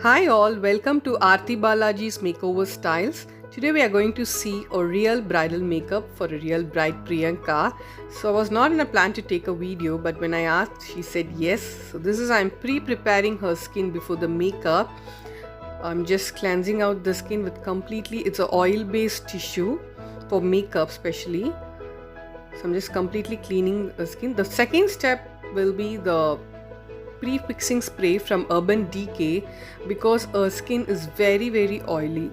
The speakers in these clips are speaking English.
Hi all, welcome to Arthi Balaji's Makeover Styles. Today we are going to see a real bridal makeup for a real bride Priyanka. So I was not in a plan to take a video, but when I asked, she said yes. So this is I'm pre-preparing her skin before the makeup. I'm just cleansing out the skin with it's an oil-based tissue for makeup especially. So I'm just completely cleaning the skin. The second step will be the pre-fixing spray from Urban Decay because her skin is very oily.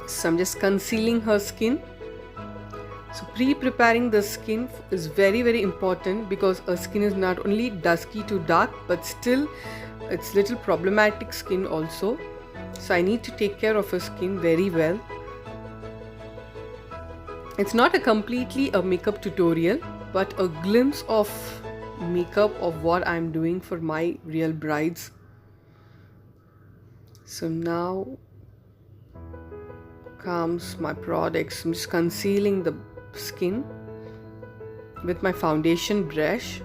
So I'm just concealing her skin. So pre-preparing the skin is very important because her skin is not only dusky to dark but still it's little problematic skin also. So I need to take care of her skin very well. It's not a completely a makeup tutorial but a glimpse of makeup of what I'm doing for my real brides. So now comes my products. I'm just concealing the skin with my foundation brush.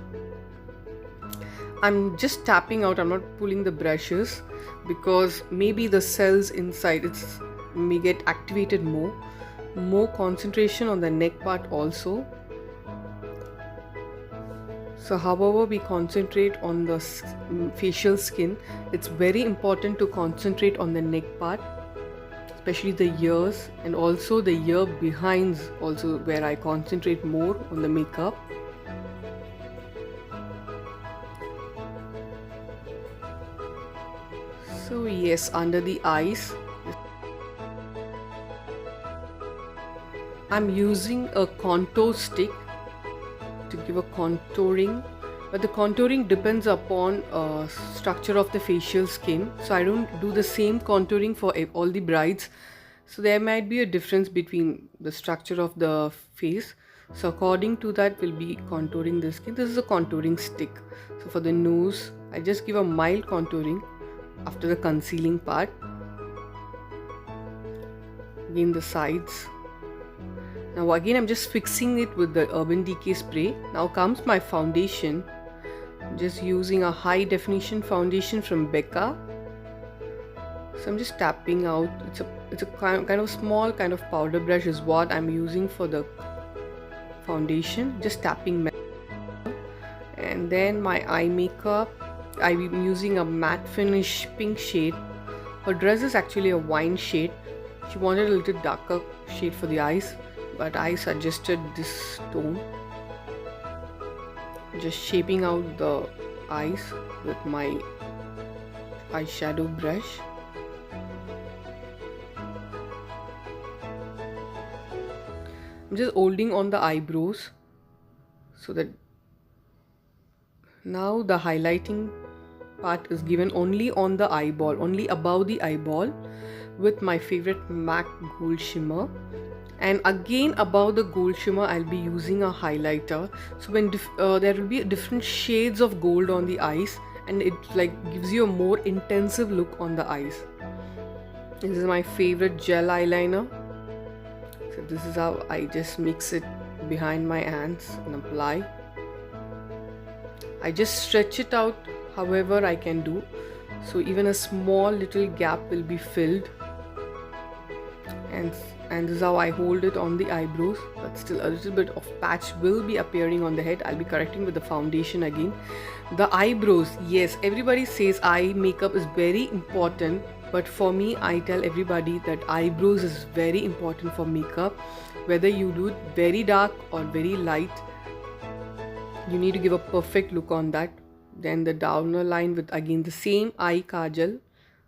I'm just tapping out, I'm not pulling the brushes because maybe the cells inside may get activated more concentration on the neck part also. So however we concentrate on the facial skin, it's very important to concentrate on the neck part, especially the ears and also the ear behinds also where I concentrate more on the makeup. So yes, under the eyes, I'm using a contour stick to give a contouring, but the contouring depends upon structure of the facial skin, so I don't do the same contouring for all the brides, so there might be a difference between the structure of the face, so according to that we'll be contouring the skin. This is a contouring stick. So for the nose I just give a mild contouring after the concealing part. Again the sides. Now again I'm just fixing it with the Urban Decay spray. Now comes my foundation. I'm just using a high definition foundation from Becca. So I'm just tapping out. It's a kind of small kind of powder brush is what I'm using for the foundation. Just tapping. And then my eye makeup, I'm using a matte finish pink shade. Her dress is actually a wine shade. She wanted a little darker shade for the eyes, but I suggested this tone. Just shaping out the eyes with my eyeshadow brush. I'm just holding on the eyebrows so that now the highlighting part is given only on the eyeball, only above the eyeball with my favorite MAC gold shimmer. And again above the gold shimmer I'll be using a highlighter, so when there will be different shades of gold on the eyes and it gives you a more intensive look on the eyes. This is my favorite gel eyeliner. So this is how I just mix it behind my hands and apply. I just stretch it out however I can do, so even a small little gap will be filled. And this is how I hold it on the eyebrows, but still a little bit of patch will be appearing on the head. I'll be correcting with the foundation again. The eyebrows, yes, everybody says eye makeup is very important, but for me I tell everybody that eyebrows is very important for makeup. Whether you do it very dark or very light, you need to give a perfect look on that. Then the downer line with again the same eye kajal.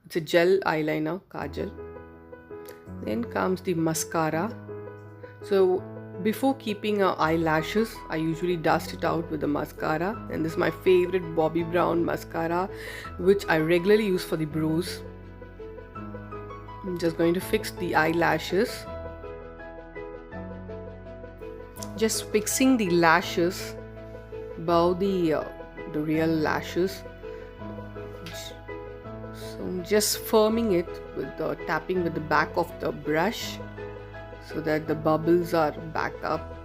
It's a gel eyeliner kajal. Then comes the mascara. So before keeping our eyelashes, I usually dust it out with the mascara, and this is my favorite Bobbi Brown mascara which I regularly use for the brows. I'm just going to fix the eyelashes. Just fixing the lashes above the real lashes. So I'm just firming it with the tapping with the back of the brush so that the bubbles are back up.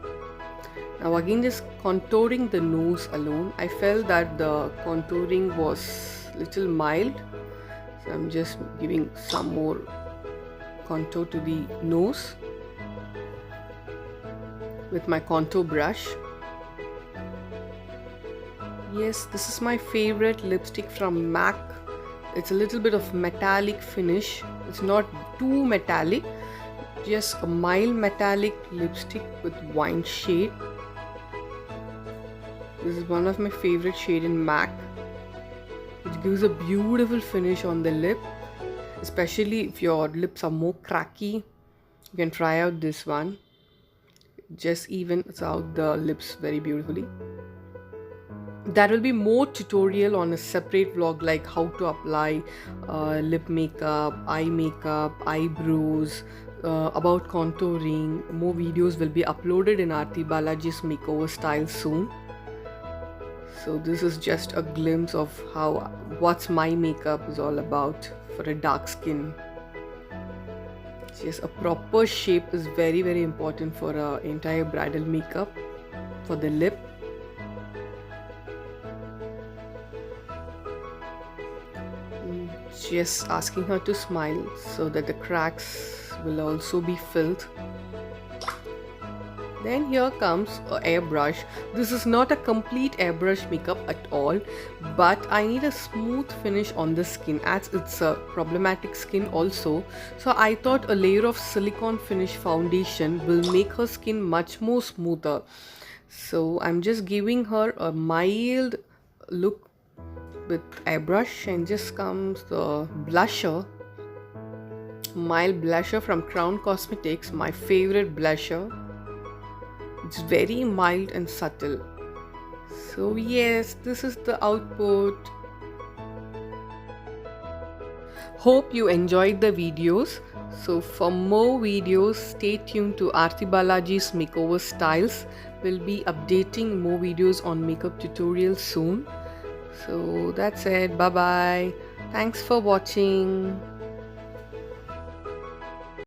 Now again just contouring the nose alone. I felt that the contouring was little mild, So I'm just giving some more contour to the nose with my contour brush. Yes, this is my favorite lipstick from MAC. It's a little bit of metallic finish. It's not too metallic, just a mild metallic lipstick with wine shade. This is one of my favorite shade in MAC. It gives a beautiful finish on the lip, especially if your lips are more cracky. You can try out this one. It just evens out the lips very beautifully. There will be more tutorial on a separate vlog, like how to apply lip makeup, eye makeup, eyebrows, about contouring. More videos will be uploaded in Arthi Balaji's makeover style soon. So this is just a glimpse of what's my makeup is all about for a dark skin. Just a proper shape is very, very important for an entire bridal makeup for the lip. Just asking her to smile so that the cracks will also be filled. Then here comes an airbrush. This is not a complete airbrush makeup at all, but I need a smooth finish on the skin as it's a problematic skin also. So I thought a layer of silicone finish foundation will make her skin much more smoother. So I'm just giving her a mild look with airbrush, and just comes the blusher, mild blusher from Crown Cosmetics, my favorite blusher. It's very mild and subtle. So yes, this is the output. Hope you enjoyed the videos. So for more videos, stay tuned to Arthi Balaji's makeover styles. We'll be updating more videos on makeup tutorials soon. So that's it. Bye bye. Thanks for watching.